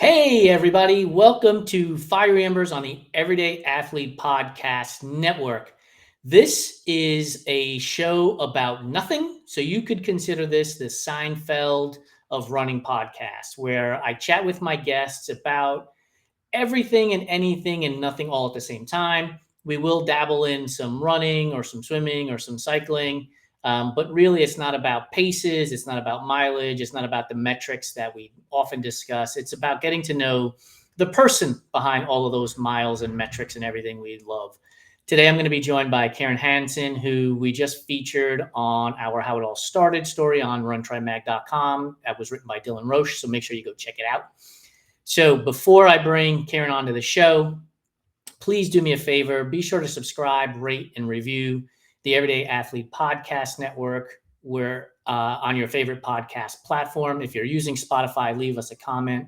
Hey, everybody. Welcome to Fiery Embers on the Everyday Athlete Podcast Network. This is a show about nothing. So you could consider this the Seinfeld of running podcasts, where I chat with my guests about everything and anything and nothing all at the same time. We will dabble in some running or some swimming or some cycling. But really, it's not about paces. It's not about mileage. It's not about the metrics that we often discuss. It's about getting to know the person behind all of those miles and metrics and everything we love. Today, I'm going to be joined by Karen Hansen, who we just featured on our How It All Started story on runtrymag.com. That was written by Dylan Roche, so make sure you go check it out. So before I bring Karen onto the show, please do me a favor. Be sure to subscribe, rate, and review the Everyday Athlete Podcast Network. We're on your favorite podcast platform. If you're using Spotify, leave us a comment.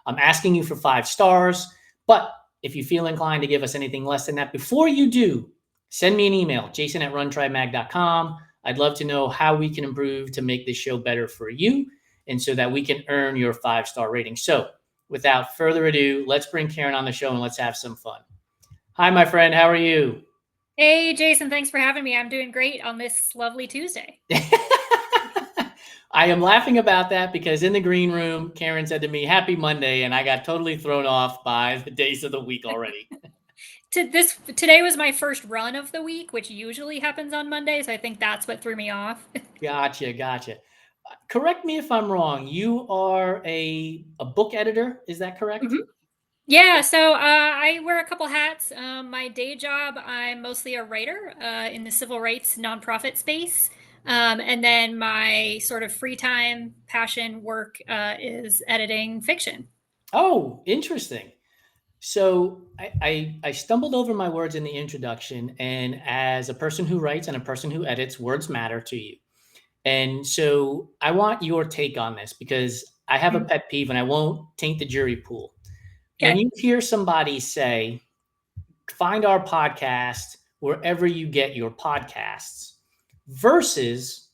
I'm asking you for 5 stars, but if you feel inclined to give us anything less than that, before you do, send me an email, jason@runtrymag.com. I'd love to know how we can improve to make this show better for you and so that we can earn your 5-star rating. So without further ado, let's bring Karen on the show and let's have some fun. Hi, my friend. How are you? Hey, Jason. Thanks for having me. I'm doing great on this lovely Tuesday. I am laughing about that because in the green room, Karen said to me, "Happy Monday," and I got totally thrown off by the days of the week already. Today was my first run of the week, which usually happens on Mondays. I think that's what threw me off. Gotcha. Correct me if I'm wrong. You are a book editor. Is that correct? Mhm. Yeah, so I wear a couple hats. My day job, I'm mostly a writer in the civil rights nonprofit space. And then my sort of free time passion work is editing fiction. Oh, interesting. So I stumbled over my words in the introduction, and as a person who writes and a person who edits, words matter to you. And so I want your take on this because I have a pet peeve and I won't taint the jury pool. When Okay. you hear somebody say, find our podcast wherever you get your podcasts versus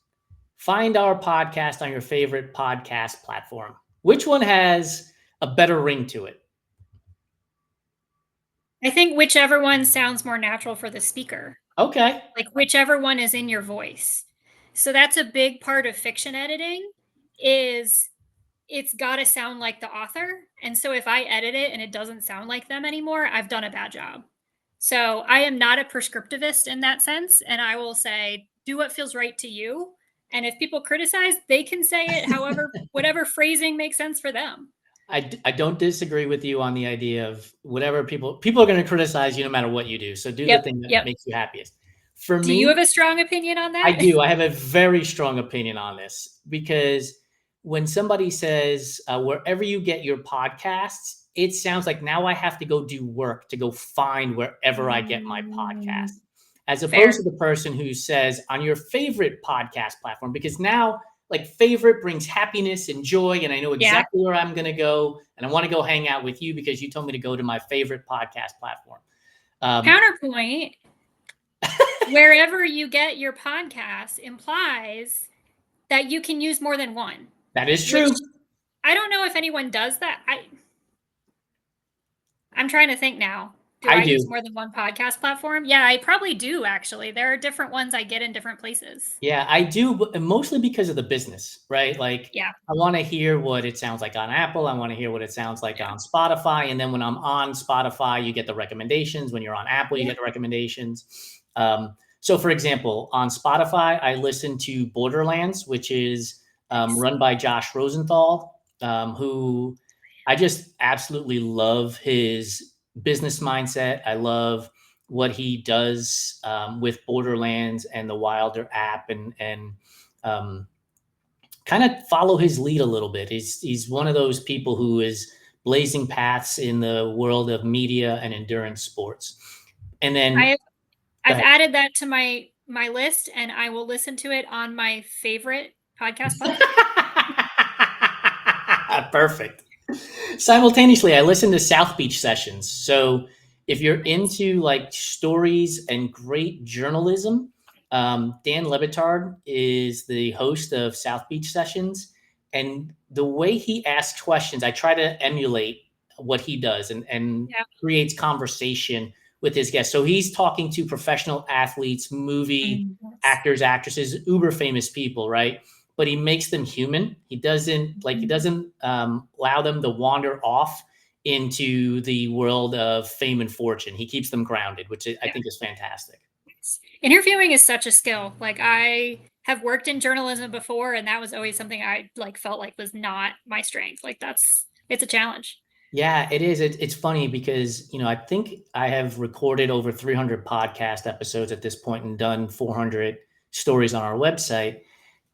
find our podcast on your favorite podcast platform, which one has a better ring to it? I think whichever one sounds more natural for the speaker. Okay. Like whichever one is in your voice. So that's a big part of fiction editing is it's got to sound like the author. And so if I edit it and it doesn't sound like them anymore, I've done a bad job. So I am not a prescriptivist in that sense, and I will say do what feels right to you. And if people criticize, they can say it however whatever phrasing makes sense for them. I don't disagree with you on the idea of whatever people are going to criticize you no matter what you do. So do the thing that Yep. makes you happiest. For Do you me, have a strong opinion on I that? do. I have a very strong opinion on this because when somebody says wherever you get your podcasts, it sounds like now I have to go do work to go find wherever I get my podcast, as opposed to Fair. the person who says on your favorite podcast platform, because now like favorite brings happiness and joy. And I know Yeah. exactly where I'm going to go. And I want to go hang out with you because you told me to go to my favorite podcast platform. Counterpoint, wherever you get your podcast implies that you can use more than one. That is true. I don't know if anyone does that. I'm trying to think now. Do I I do. use more than one podcast platform? Yeah, I probably do actually. There are different ones I get in different places. Yeah, I do, but mostly because of the business, right? Like, Yeah. I want to hear what it sounds like on Apple. I want to hear what it sounds like Yeah. on Spotify. And then when I'm on Spotify, you get the recommendations. When you're on Apple, you Yeah. get the recommendations. So, for example, on Spotify, I listen to Borderlands, which is run by Josh Rosenthal, who I just absolutely love his business mindset. I love what he does with Borderlands and the Wilder app, and kind of follow his lead a little bit. He's one of those people who is blazing paths in the world of media and endurance sports. And then I've added that to my list, and I will listen to it on my favorite podcast platform. Perfect. Simultaneously, I listen to South Beach sessions. So if you're into like stories and great journalism, Dan Lebitard is the host of South Beach sessions. And the way he asks questions, I try to emulate what he does and Yeah. creates conversation with his guests. So he's talking to professional athletes, movie Yes. actors, actresses, uber famous people, right? But he makes them human. He doesn't allow them to wander off into the world of fame and fortune. He keeps them grounded, which I Yeah. think is fantastic. Interviewing is such a skill. Like I have worked in journalism before and that was always something I like felt like was not my strength. Like it's a challenge. Yeah, it is. It's funny because, I think I have recorded over 300 podcast episodes at this point and done 400 stories on our website.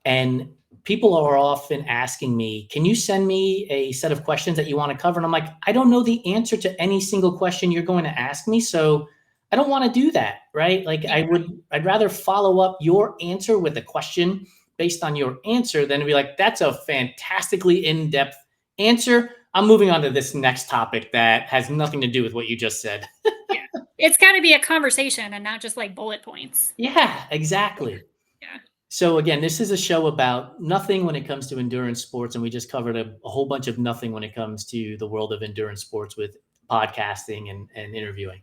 And people are often asking me, can you send me a set of questions that you want to cover? And I'm like, I don't know the answer to any single question you're going to ask me. So I don't want to do that. Right. Like Yeah. I'd rather follow up your answer with a question based on your answer than to be like, that's a fantastically in-depth answer. I'm moving on to this next topic that has nothing to do with what you just said. Yeah. It's got to be a conversation and not just like bullet points. Yeah, exactly. Yeah. So again, this is a show about nothing when it comes to endurance sports, and we just covered a whole bunch of nothing when it comes to the world of endurance sports with podcasting and interviewing.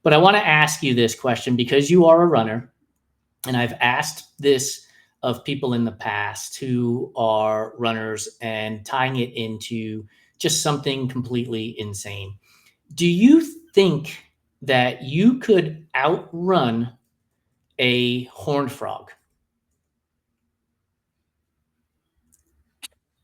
But I want to ask you this question because you are a runner, and I've asked this of people in the past who are runners and tying it into just something completely insane. Do you think that you could outrun a horned frog?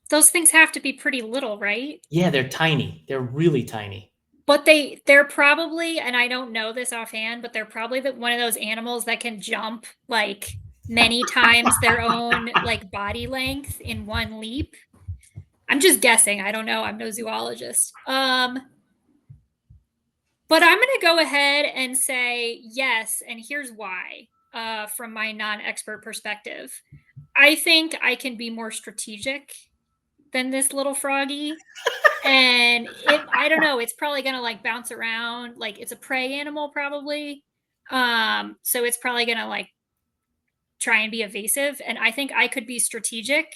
Those things have to be pretty little, right? Yeah, they're tiny. They're really tiny. But they're probably, and I don't know this offhand, but they're probably one of those animals that can jump like many times their own like body length in one leap. I'm just guessing. I don't know. I'm no zoologist. But I'm going to go ahead and say yes, and here's why. From my non-expert perspective, I think I can be more strategic than this little froggy. And I don't know, it's probably gonna like bounce around. Like it's a prey animal, probably. So it's probably gonna like try and be evasive. And I think I could be strategic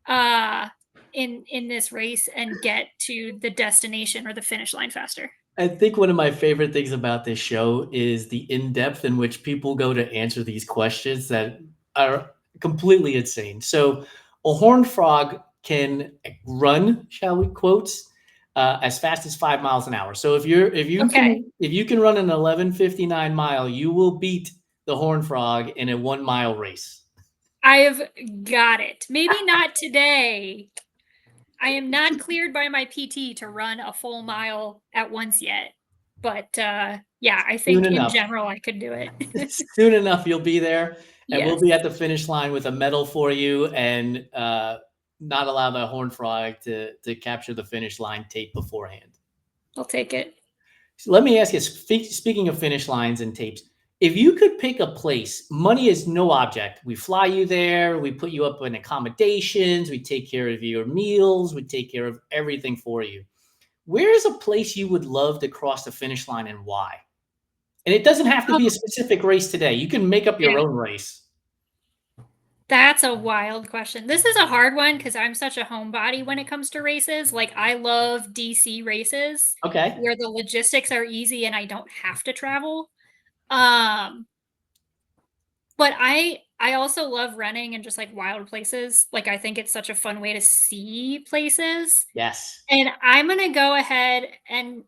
uh in this race and get to the destination or the finish line faster. I think one of my favorite things about this show is the in-depth in which people go to answer these questions that are completely insane. So a horned frog can run, shall we quotes, as fast as 5 miles an hour. So Okay. if you can run an 11:59 mile, you will beat the horned frog in a 1 mile race. I've got it. Maybe not today. I am not cleared by my PT to run a full mile at once yet. But yeah, I Soon think in enough. general I could do it. Soon enough, you'll be there, and we'll Yes, be at the finish line with a medal for you, and not allow the horned frog to capture the finish line tape beforehand. I'll take it. So let me ask you, speaking of finish lines and tapes, if you could pick a place, money is no object. We fly you there, we put you up in accommodations, we take care of your meals, we take care of everything for you. Where is a place you would love to cross the finish line and why? And it doesn't have to be a Oh, specific race today. You can make up yeah. your own race. That's a wild question. This is a hard one because I'm such a homebody when it comes to races. Like I love DC races Okay. where the logistics are easy and I don't have to travel. Um, but I also love running in just like wild places. Like I think it's such a fun way to see places. Yes. And I'm gonna go ahead and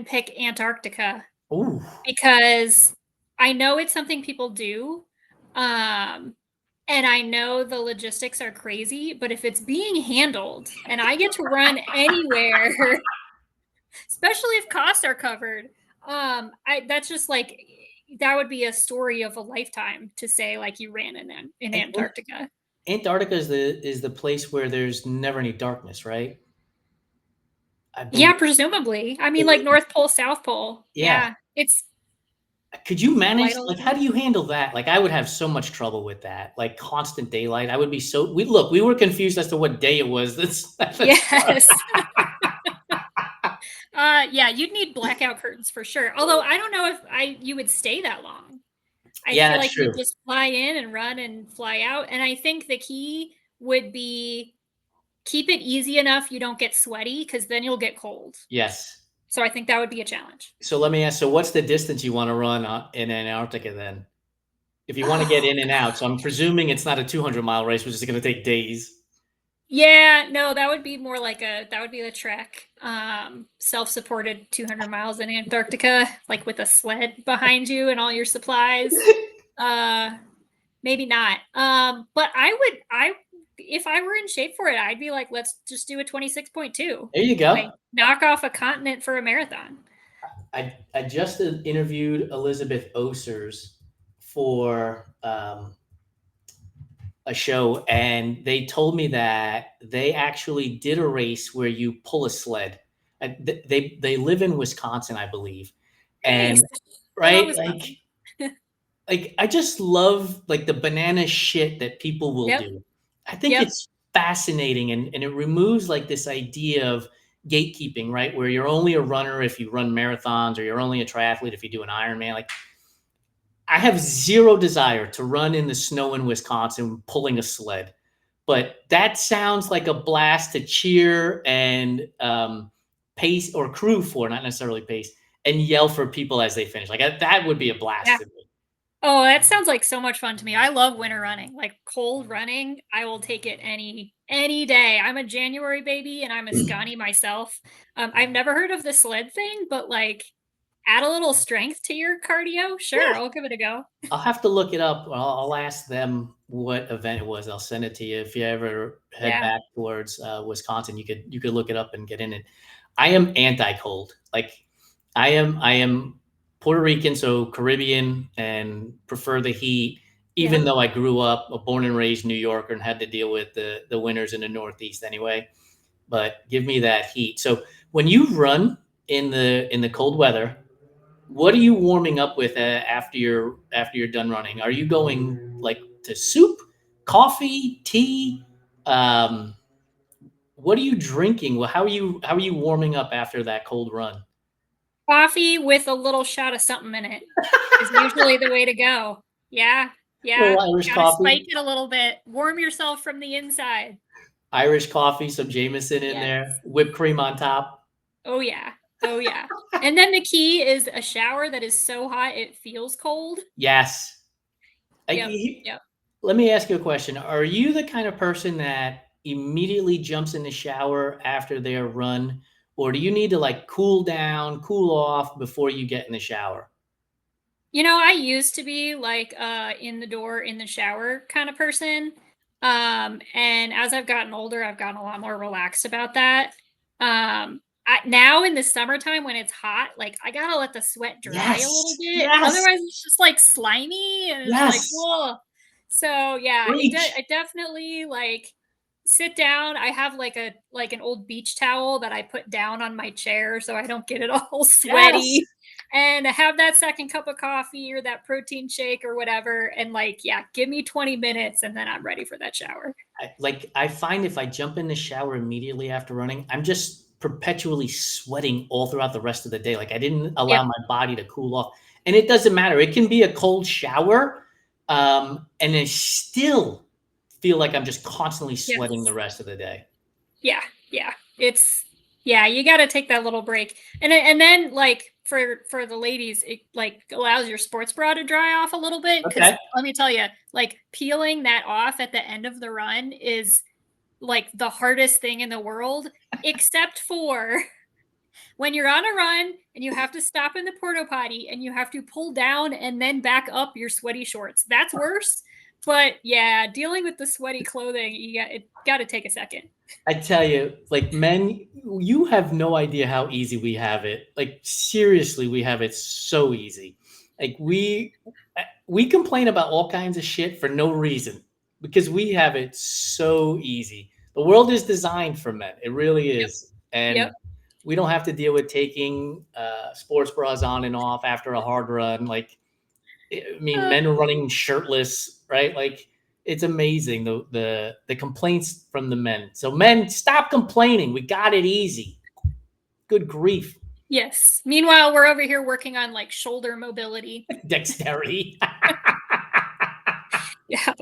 pick Antarctica Ooh. because I know it's something people do. Um, and I know the logistics are crazy, but if it's being handled and I get to run anywhere, especially if costs are covered, I that's just like that would be a story of a lifetime to say like you ran in And Antarctica. Antarctica is the place where there's never any darkness, right? I Yeah, believe. presumably. I mean, like North Pole, South Pole. Yeah. Yeah, it's Could you manage, quite a like, how lot. do you handle that? Like, I would have so much trouble with that. Like constant daylight. I would be so we were confused as to what day it was. That's Yes. Yeah, you'd need blackout curtains for sure. Although I don't know if you would stay that long. I yeah, feel that's like you'd true. just fly in and run and fly out. And I think the key would be keep it easy enough you don't get sweaty, because then you'll get cold. Yes. So I think that would be a challenge. So let me ask, so what's the distance you want to run in Antarctica then? If you want to get Oh, in and out. So I'm presuming it's not a 200-mile race, which is going to take days. yeah, no, that would be more like that would be the trek. Self-supported 200 miles in Antarctica, like with a sled behind you and all your supplies. Uh, Maybe not. But I if I were in shape for it, I'd be like, let's just do a 26.2. There you go. Like knock off a continent for a marathon. I just interviewed Elizabeth Osers for a show, and they told me that they actually did a race where you pull a sled. They live in Wisconsin, I believe, Nice. and I love right, Wisconsin. like I just love like the banana shit that people will Yep. do. I think Yep. it's fascinating, and it removes like this idea of gatekeeping, right? Where you're only a runner if you run marathons, or you're only a triathlete if you do an Ironman. Like I have zero desire to run in the snow in Wisconsin pulling a sled, but that sounds like a blast to cheer and pace or crew for, not necessarily pace, and yell for people as they finish. Like that would be a blast Yeah. to me. Oh, that sounds like so much fun to me. I love winter running. Like cold running, I will take it any day. I'm a January baby and I'm a Scotty myself. I've never heard of the sled thing, but like add a little strength to your cardio. Sure, Yeah, I'll give it a go. I'll have to look it up. I'll ask them what event it was. I'll send it to you. If you ever head Yeah. back towards Wisconsin, you could look it up and get in it. I am anti-cold. Like I am Puerto Rican, so Caribbean, and prefer the heat. Even Yep. though I grew up a born and raised New Yorker and had to deal with the winters in the Northeast anyway. But give me that heat. So when you run in the cold weather, what are you warming up with after you're done running? Are you going like to soup, coffee, tea? Um, what are you drinking? Well, how are you warming up after that cold run? Coffee with a little shot of something in it is usually the way to go. Yeah. A little Yeah. Irish Got to spike coffee, it a little bit. Warm yourself from the inside. Irish coffee, some Jameson in Yes. there, whipped cream on top. Oh yeah. Oh yeah. And then the key is a shower that is so hot it feels cold. Yes. Yep. I, Yep. Let me ask you a question. Are you the kind of person that immediately jumps in the shower after their run, or do you need to like cool down, cool off before you get in the shower? You know, I used to be like in the door in the shower kind of person. And as I've gotten older, I've gotten a lot more relaxed about that. Now in the summertime when it's hot, like I gotta let the sweat dry a little Yes. bit. Yes. Otherwise it's just like slimy and it's like, Yes. whoa. So yeah, Preach. I definitely like sit down. I have like an old beach towel that I put down on my chair so I don't get it all Yes. sweaty, and have that second cup of coffee or that protein shake or whatever. And like, yeah, give me 20 minutes and then I'm ready for that shower. I find if I jump in the shower immediately after running, I'm just perpetually sweating all throughout the rest of the day. Like I didn't allow Yep. my body to cool off. And it doesn't matter. It can be a cold shower. And I still feel like I'm just constantly sweating the Yes. rest of the day. Yeah. Yeah. It's, yeah, you got to take that little break. And then like for the ladies, it like allows your sports bra to dry off a little bit. Cause Okay. let me tell you, like peeling that off at the end of the run is like the hardest thing in the world, except for when you're on a run and you have to stop in the porta potty and you have to pull down and then back up your sweaty shorts. That's worse. But yeah, dealing with the sweaty clothing, it got to take a second. I tell you, like men, you have no idea how easy we have it. Like seriously, we have it so easy. Like we complain about all kinds of shit for no reason because we have it so easy. The world is designed for men. It really Yep. is. And Yep. we don't have to deal with taking sports bras on and off after a hard run. Like I mean, Uh, men are running shirtless, right? Like it's amazing the complaints from the men. So men, stop complaining. We got it easy. Good grief, yes. Meanwhile, we're over here working on like shoulder mobility. dexterity. Yeah.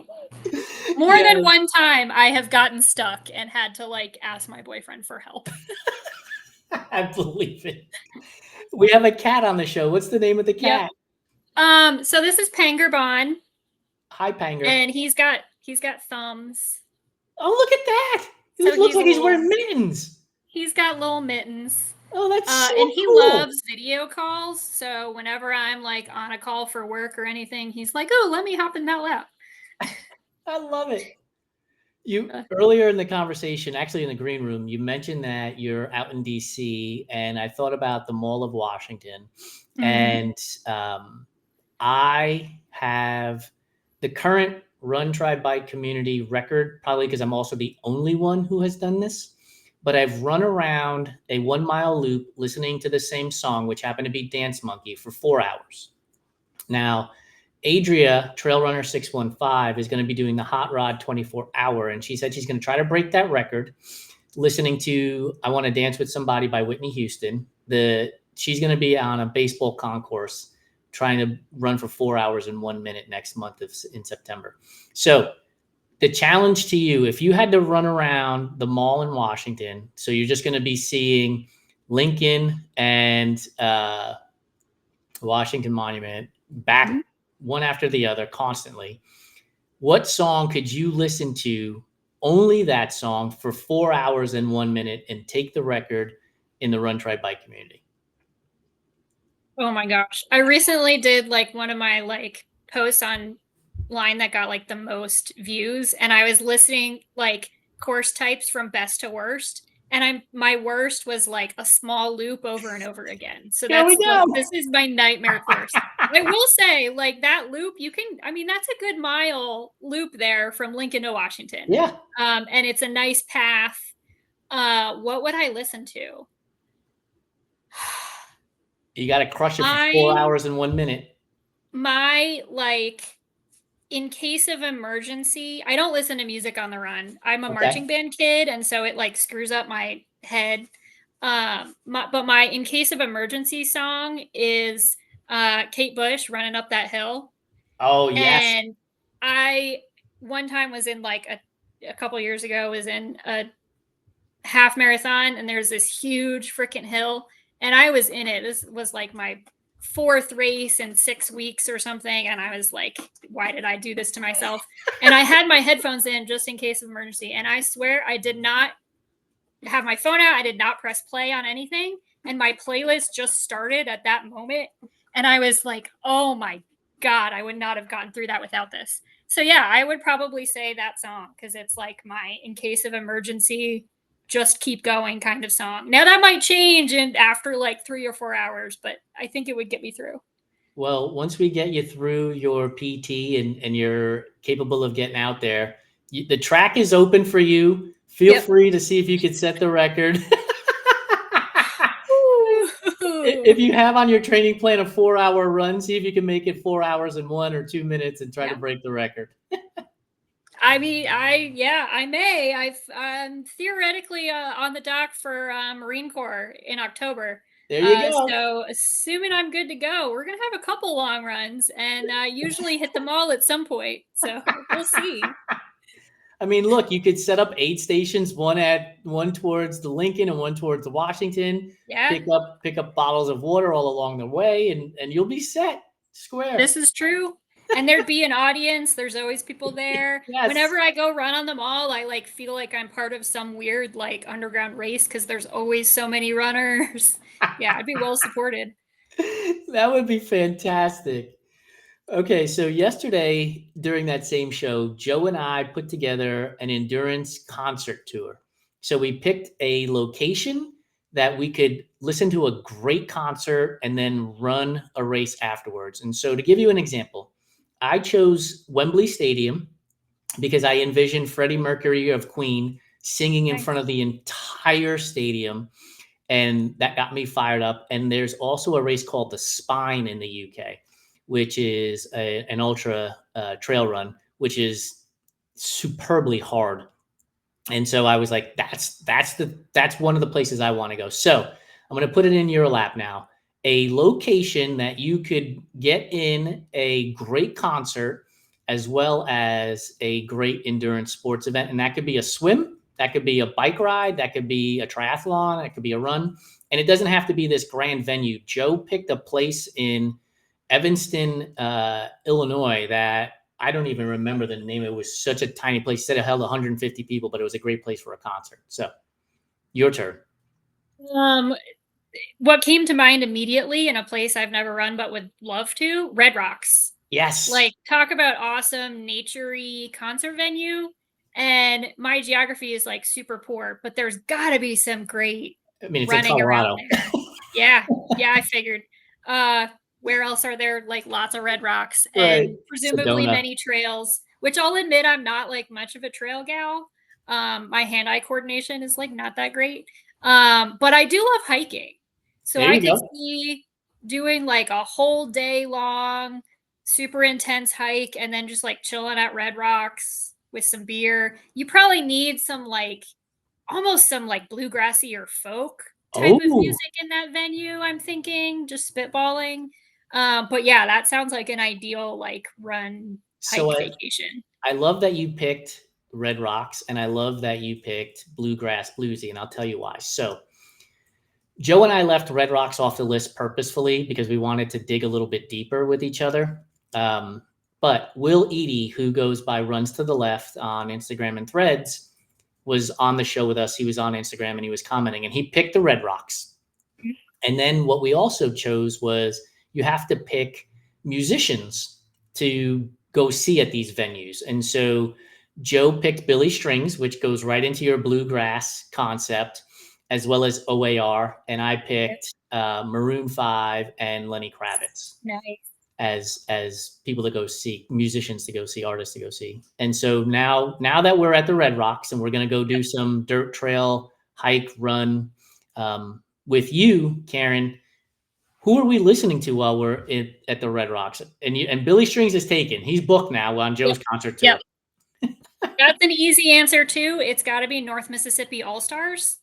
More than one time I have gotten stuck and had to like ask my boyfriend for help. I believe it. We have a cat on the show. What's the name of the cat? So this is Pangerbon. Hi, Panger. And he's got thumbs. Oh, look at that. He So looks like he's wearing mittens. He's got little mittens. Oh, that's so and he cool. loves video calls. So whenever I'm like on a call for work or anything, he's like, "Oh, let me hop in that lap." I love it. You earlier in the conversation, actually in the green room, you mentioned that you're out in DC, and I thought about the Mall of Washington, and I have the current Run Try Bike community record, probably because I'm also the only one who has done this. But I've run around a 1 mile loop listening to the same song, which happened to be Dance Monkey, for 4 hours. Now, Adria, Trail Runner 615, is going to be doing the Hot Rod 24 hour. And she said she's going to try to break that record listening to I Want to Dance with Somebody by Whitney Houston. She's going to be on a baseball concourse trying to run for 4 hours and 1 minute next month in September. So the challenge to you, if you had to run around the mall in Washington, so you're just going to be seeing Lincoln and Washington Monument back one after the other constantly, what song could you listen to, only that song, for 4 hours and 1 minute and take the record in the Run Try Bike community? Oh my gosh. I recently did like one of my like posts online that got like the most views, and I was listening like course types from best to worst, and my worst was like a small loop over and over again. So this is my nightmare course. I will say, like, that loop, that's a good mile loop there from Lincoln to Washington. Yeah. And it's a nice path. What would I listen to? You got to crush it for 4 hours and 1 minute. My, like, in case of emergency, I don't listen to music on the run. I'm a marching band kid, and so it like screws up my head. But my in case of emergency song is Kate Bush, Running Up That Hill. Oh, yes. And I one time was in like a couple years ago was in a half marathon, and there's this huge freaking hill, and I was in it. This was like my 4th race in 6 weeks or something, and I was like, why did I do this to myself? And I had my headphones in just in case of emergency, and I swear I did not have my phone out. I did not press play on anything, and my playlist just started at that moment, and I was like, oh my God, I would not have gotten through that without this. So yeah, I would probably say that song, because it's like my in case of emergency, just keep going kind of song. Now that might change after like 3 or 4 hours, but I think it would get me through. Well, once we get you through your PT and you're capable of getting out there, the track is open for you. Feel free to see if you could set the record. If you have on your training plan a 4 hour run, see if you can make it 4 hours and 1 or 2 minutes and try to break the record. I mean, I may. I'm theoretically on the dock for Marine Corps in October. There you go. So assuming I'm good to go, we're going to have a couple long runs, and usually hit them all at some point. So we'll see. I mean, look, you could set up 8 stations, one towards the Lincoln and one towards the Washington. Yeah. Pick up bottles of water all along the way, and you'll be set square. This is true. And there'd be an audience. There's always people there. Yes. Whenever I go run on the mall, I like feel like I'm part of some weird like underground race, because there's always so many runners. Yeah, I'd be well supported. That would be fantastic. Okay, so yesterday during that same show, Joe and I put together an endurance concert tour. So we picked a location that we could listen to a great concert and then run a race afterwards. And so to give you an example, I chose Wembley Stadium because I envisioned Freddie Mercury of Queen singing in front of the entire stadium. And that got me fired up. And there's also a race called the Spine in the UK, which is an ultra trail run, which is superbly hard. And so I was like, that's one of the places I want to go. So I'm going to put it in your lap now. A location that you could get in a great concert as well as a great endurance sports event. And that could be a swim, that could be a bike ride, that could be a triathlon, that could be a run. And it doesn't have to be this grand venue. Joe picked a place in Evanston, Illinois that I don't even remember the name. It was such a tiny place. He said it held 150 people, but it was a great place for a concert. So your turn. What came to mind immediately, in a place I've never run but would love to, Red Rocks. Yes. Like, talk about awesome nature-y concert venue. And my geography is like super poor, but there's gotta be some great it's running in around there. Yeah, I figured. Where else are there like lots of red rocks and presumably many trails, which I'll admit I'm not like much of a trail gal. My hand-eye coordination is like not that great. But I do love hiking. So I could see doing like a whole day long, super intense hike and then just like chilling at Red Rocks with some beer. You probably need some like almost some like bluegrassy or folk type of music in that venue, I'm thinking, just spitballing. But yeah, that sounds like an ideal like run hike vacation. I love that you picked Red Rocks and I love that you picked bluegrass bluesy, and I'll tell you why. So Joe and I left Red Rocks off the list purposefully because we wanted to dig a little bit deeper with each other. But Will Eady, who goes by Runs to the Left on Instagram and Threads, was on the show with us. He was on Instagram and he was commenting and he picked the Red Rocks. And then what we also chose was you have to pick musicians to go see at these venues. And so Joe picked Billy Strings, which goes right into your bluegrass concept, as well as OAR. And I picked Maroon 5 and Lenny Kravitz. Nice. As people to go see, musicians to go see, artists to go see. And so now that we're at the Red Rocks and we're going to go do some dirt trail, hike, run with you, Karen, who are we listening to while we're at the Red Rocks? And Billy Strings is taken. He's booked now on Joe's concert tour. That's an easy answer too. It's got to be North Mississippi All-Stars.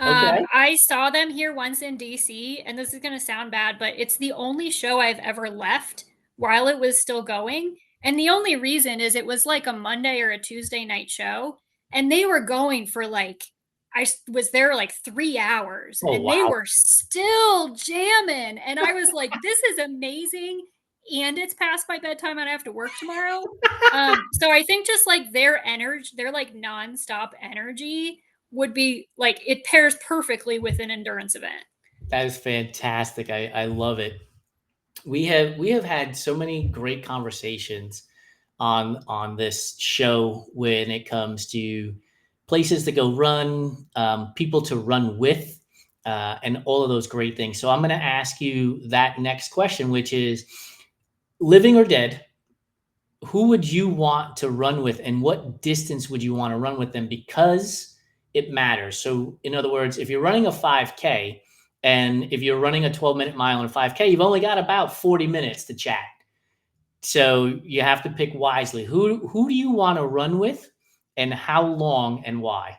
I saw them here once in DC, and this is going to sound bad, but it's the only show I've ever left while it was still going. And the only reason is it was like a Monday or a Tuesday night show, and they were going for like, I was there like 3 hours and they were still jamming. And I was like, this is amazing. And it's past my bedtime and I have to work tomorrow. So I think just like their energy, their like nonstop energy would be like, it pairs perfectly with an endurance event. That is fantastic. I love it. We have had so many great conversations on this show when it comes to places to go run, people to run with, and all of those great things. So I'm going to ask you that next question, which is, living or dead, who would you want to run with and what distance would you want to run with them? Because it matters. So in other words, if you're running a 5K and if you're running a 12-minute mile and a 5K, you've only got about 40 minutes to chat. So you have to pick wisely. Who do you want to run with and how long and why?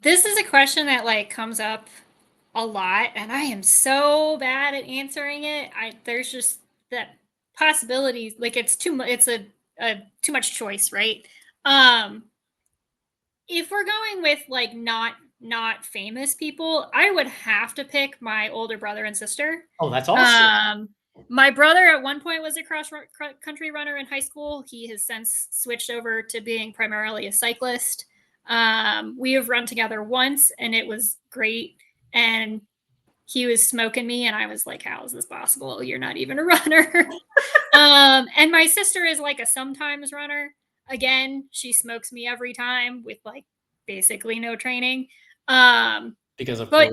This is a question that like comes up a lot and I am so bad at answering it. There's just that possibilities, like it's too much, it's a too much choice, right? If we're going with like not famous people, I would have to pick my older brother and sister. Oh, that's awesome. My brother at one point was a cross country runner in high school. He has since switched over to being primarily a cyclist. We have run together once and it was great. And he was smoking me and I was like, how is this possible? You're not even a runner. And my sister is like a sometimes runner. Again, she smokes me every time with like basically no training. But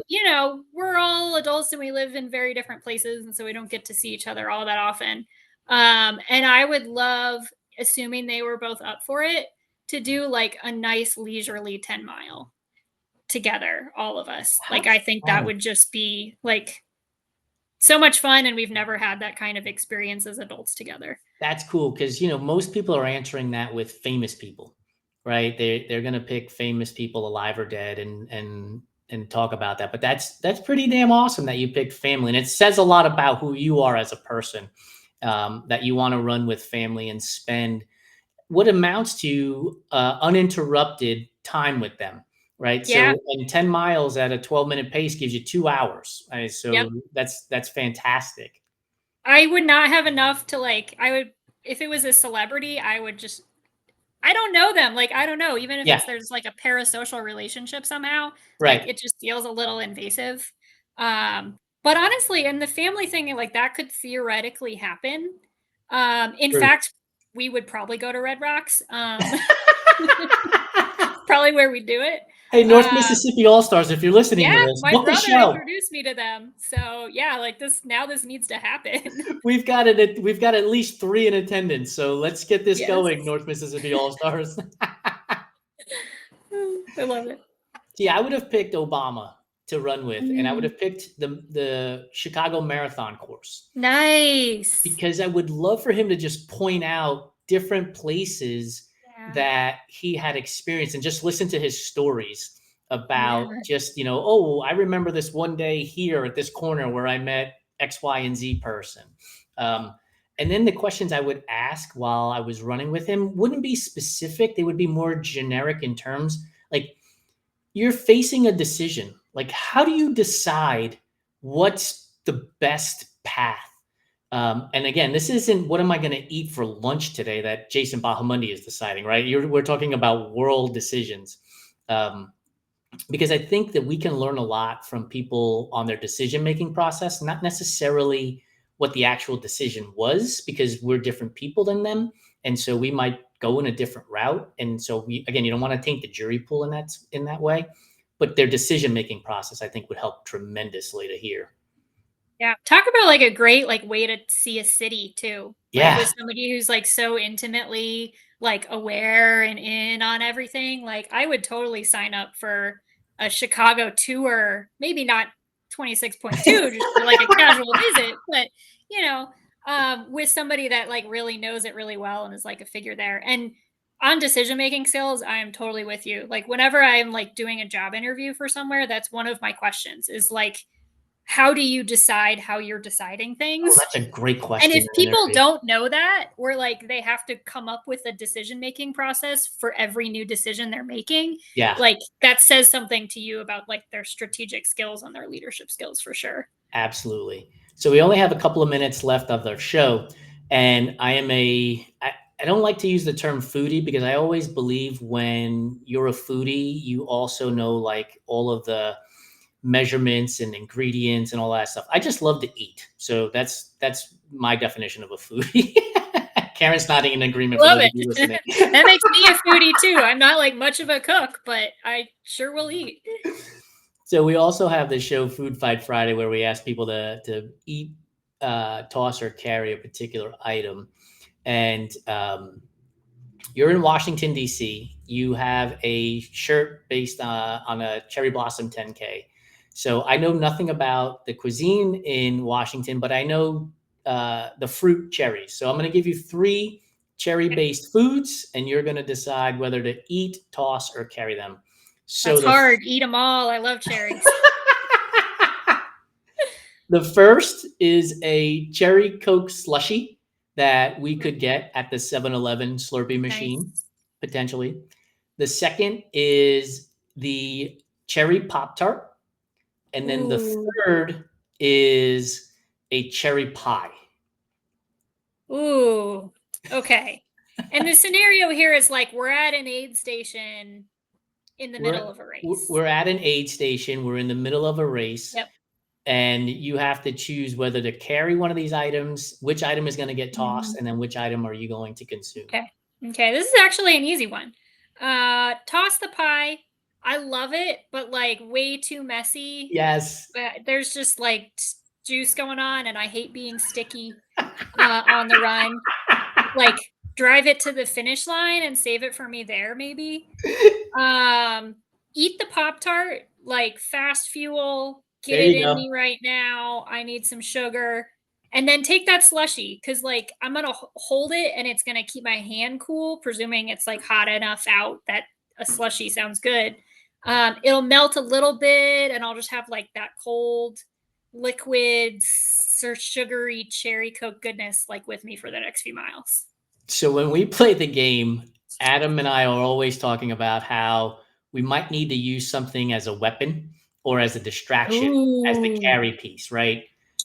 you know, we're all adults and we live in very different places. And so we don't get to see each other all that often. And I would love, assuming they were both up for it, to do like a nice leisurely 10-mile together, all of us. Like, I think that would just be like so much fun. And we've never had that kind of experience as adults together. That's cool. Cause you know, most people are answering that with famous people, right? They're going to pick famous people alive or dead and talk about that. But that's pretty damn awesome that you picked family. And it says a lot about who you are as a person. that you want to run with family and spend what amounts to uninterrupted time with them, right? Yeah. So, and 10 miles at a 12-minute pace gives you 2 hours. Yep. So that's fantastic. I would not have enough to like, I would, if it was a celebrity, I would just, I don't know them. Like, I don't know, even if Yeah, it's, there's like a parasocial relationship somehow, like right. it just feels a little invasive. But honestly, and the family thing, like that could theoretically happen. In True. fact, we would probably go to Red Rocks. Probably where we do it. Hey, North Um, Mississippi All Stars, if you're listening yeah, to this, my book a brother show. introduced me to them. So yeah, like this now this needs to happen. We've got it. We've got at least 3 in attendance. So let's get this Yes. going, North Mississippi All Stars. I love it. Yeah, I would have picked Obama to run with, and I would Mm, have picked the Chicago Marathon course nice. because I would love for him to just point out different places Yeah. that he had experienced and just listen to his stories Yeah. about just, oh, I remember this one day here at this corner where I met X, Y, and Z person. Um, and then the questions I would ask while I was running with him wouldn't be specific. They would be more generic in terms like, you're facing a decision. Like, how do you decide what's the best path? And again, this isn't what am I going to eat for lunch today that Jason Bahamundi is deciding, right? We're talking about world decisions. Um, because I think that we can learn a lot from people on their decision making process, not necessarily what the actual decision was, because we're different people than them, and so we might go in a different route. And so again, you don't want to taint the jury pool in that way, but their decision making process, I think, would help tremendously to hear. Yeah. Talk about like a great like way to see a city too. Like Yeah, with somebody who's like so intimately like aware and in on everything. Like I would totally sign up for a Chicago tour, maybe not 26.2 just for like a casual visit, but you know, with somebody that like really knows it really well and is like a figure there. And on decision making skills, I am totally with you. Like whenever I'm like doing a job interview for somewhere, that's one of my questions is like how do you decide how you're deciding oh, things? that's a great And question if in an people interview. don't know that, or like they have to come up with a decision making process for every new decision they're making, Yeah, like that says something to you about like their strategic skills and their leadership skills for sure. absolutely. So we only have a couple of minutes left of our show, and I don't like to use the term foodie because I always believe when you're a foodie, you also know like all of the measurements and ingredients and all that stuff. I just love to eat. So that's my definition of a foodie. Karen's nodding in agreement for Love those of it. you listening. That makes me a foodie too. I'm not like much of a cook, but I sure will eat. So we also have the show Food Fight Friday where we ask people to eat, toss, or carry a particular item. And you're in Washington, D.C. You have a shirt based on a cherry blossom 10K. So I know nothing about the cuisine in Washington, but I know the fruit cherries. So I'm going to give you 3 cherry based foods, and you're going to decide whether to eat, toss, or carry them. So That's hard. Eat them all. I love cherries. the first is a cherry Coke slushy that we could get at the 7-Eleven Slurpee machine, Nice. potentially. The second is the cherry Pop Tart. And then the Ooh. third is a cherry pie. Ooh, okay. And the scenario here is like we're at an aid station in the middle We're of a race. we're at an aid station. We're in the middle of a race, Yep. and you have to choose whether to carry one of these items, which item is going to get tossed, Mhm. and then which item are you going to consume. Okay. Okay. This is actually an easy one. Toss the pie. I love it, but like way too messy. Yes. There's just like juice going on, and I hate being sticky on the run. Like drive it to the finish line and save it for me there, maybe. Um, Eat the Pop Tart, like fast fuel, get There it you in go. me right now. I need some sugar. And then take that slushy because, like, I'm gonna hold it and it's gonna keep my hand cool, presuming it's like hot enough out that a slushy sounds good. It'll melt a little bit, and I'll just have like that cold liquid, sugary cherry Coke goodness like with me for the next few miles. So when we play the game, Adam and I are always talking about how we might need to use something as a weapon or as a distraction as the Ooh, carry piece, right?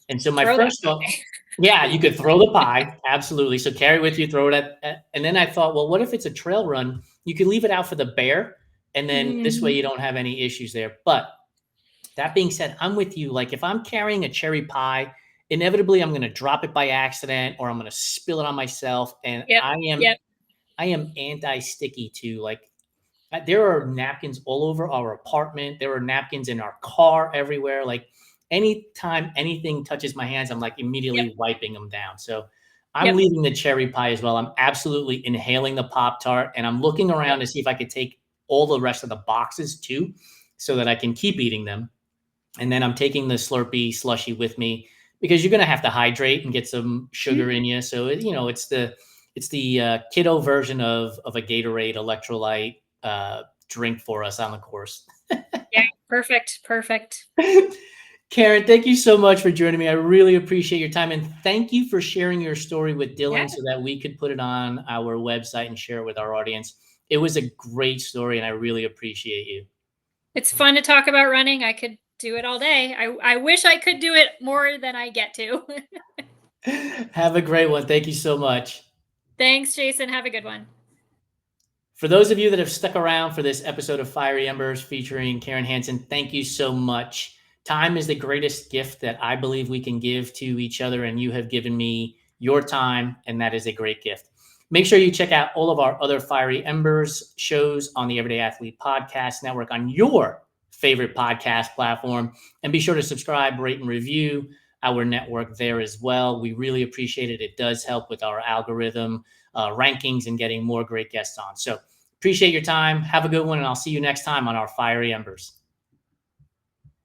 And so my throw that first thought, pie. yeah, you could throw the pie, absolutely. So carry with you, throw it and then I thought, well, what if it's a trail run? You could leave it out for the bear, and then this way Mhm. you don't have any issues there. But that being said, I'm with you. Like if I'm carrying a cherry pie, inevitably I'm going to drop it by accident or I'm going to spill it on myself. And Yep, yep, I am anti-sticky too. Like there are napkins all over our apartment. There are napkins in our car everywhere. Like anytime anything touches my hands, I'm like yep, immediately wiping them down. So I'm yep, leaving the cherry pie as well. I'm absolutely inhaling the Pop Tart and I'm looking yep, around to see if I could take all the rest of the boxes too, so that I can keep eating them. And then I'm taking the Slurpee slushy with me because you're going to have to hydrate and get some sugar mhm, in you. So it's the kiddo version of a Gatorade electrolyte drink for us on the course. yeah, perfect, perfect. Karen, thank you so much for joining me. I really appreciate your time, and thank you for sharing your story with Yeah, Dylan so that we could put it on our website and share it with our audience. It was a great story, and I really appreciate you. it's fun to talk about running. I could do it all day. I wish I could do it more than I get to. Have a great one. Thank you so much. Thanks, Jason. Have a good one. For those of you that have stuck around for this episode of Fiery Embers featuring Karen Hansen, thank you so much. Time is the greatest gift that I believe we can give to each other, and you have given me your time, and that is a great gift. Make sure you check out all of our other Fiery Embers shows on the Everyday Athlete Podcast Network on your favorite podcast platform, and be sure to subscribe, rate, and review our network there as well. We really appreciate it. It does help with our algorithm rankings and getting more great guests on. So appreciate your time. Have a good one, and I'll see you next time on our Fiery Embers.